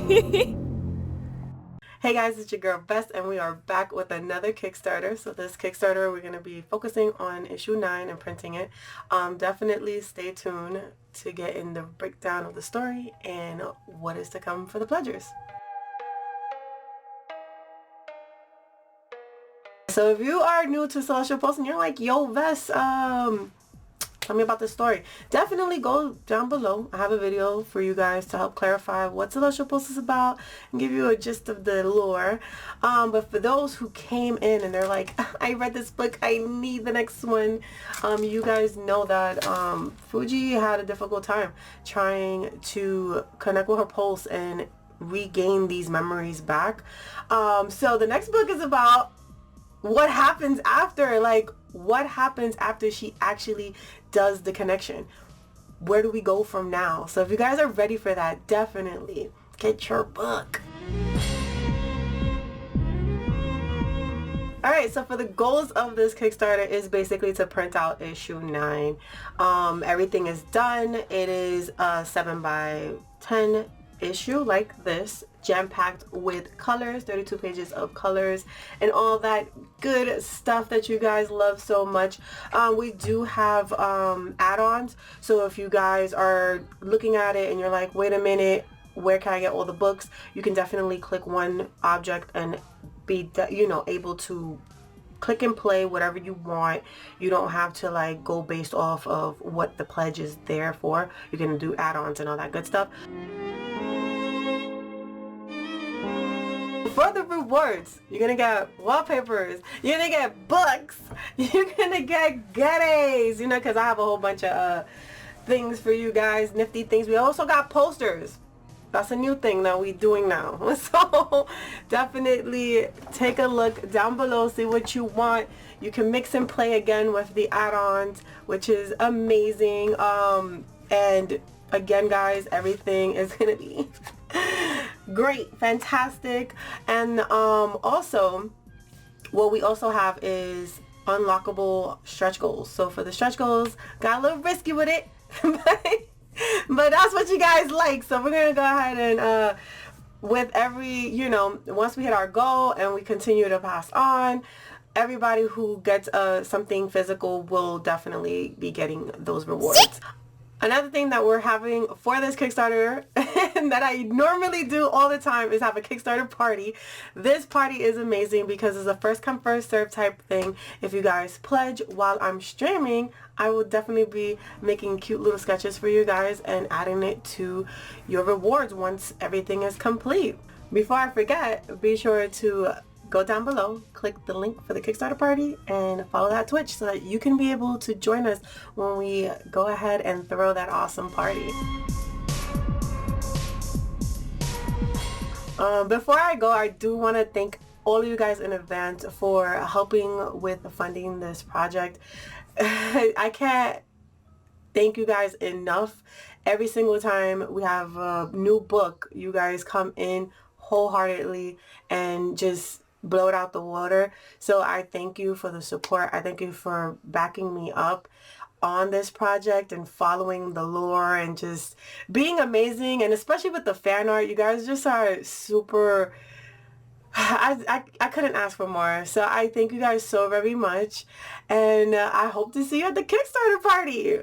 Hey guys, it's your girl Bess, and we are back with another Kickstarter. So this Kickstarter, we're going to be focusing on issue 9 and printing it. Definitely stay tuned to get in the breakdown of the story and what is to come for the pledgers. So if you are new to Celestial Post and you're like, yo Vess, tell me about this story, definitely go down below. I have a video for you guys to help clarify what Celestial Post is about and give you a gist of the lore. But for those who came in and they're like, I read this book, I need the next one, you guys know that Fuji had a difficult time trying to connect with her pulse and regain these memories back. So the next book is about what happens after, like what happens after she actually does the connection. Where do we go from now? So if you guys are ready for that, definitely get your book. Alright, so for the goals of this Kickstarter is basically to print out issue 9. Everything is done. It is a 7x10 issue like this, jam-packed with colors, 32 pages of colors and all that good stuff that you guys love so much. We do have add-ons, so if you guys are looking at it and you're like, wait a minute, where can I get all the books, you can definitely click one object and be able to click and play whatever you want. You don't have to like go based off of what the pledge is there for. You can do add-ons and all that good stuff. For the rewards, you're gonna get wallpapers, you're gonna get books, you're gonna get goodies, because I have a whole bunch of things for you guys, nifty things. We also got posters. That's a new thing that we're doing now. So definitely take a look down below, see what you want. You can mix and play again with the add-ons, which is amazing. And again guys, everything is gonna be great, fantastic. And also what we also have is unlockable stretch goals. So for the stretch goals, got a little risky with it, but that's what you guys like. So we're gonna go ahead and with every, once we hit our goal and we continue to pass on, everybody who gets something physical will definitely be getting those rewards. Another thing that we're having for this Kickstarter and that I normally do all the time is have a Kickstarter party. This party is amazing because it's a first come first serve type thing. If you guys pledge while I'm streaming, I will definitely be making cute little sketches for you guys and adding it to your rewards once everything is complete. Before I forget, be sure to go down below, click the link for the Kickstarter party and follow that Twitch so that you can be able to join us when we go ahead and throw that awesome party. Before I go, I do want to thank all of you guys in advance for helping with funding this project. I can't thank you guys enough. Every single time we have a new book, you guys come in wholeheartedly and just blow it out the water. So I thank you for the support. I thank you for backing me up on this project and following the lore and just being amazing. And especially with the fan art, you guys just are super. I couldn't ask for more. So I thank you guys so very much, and I hope to see you at the Kickstarter party.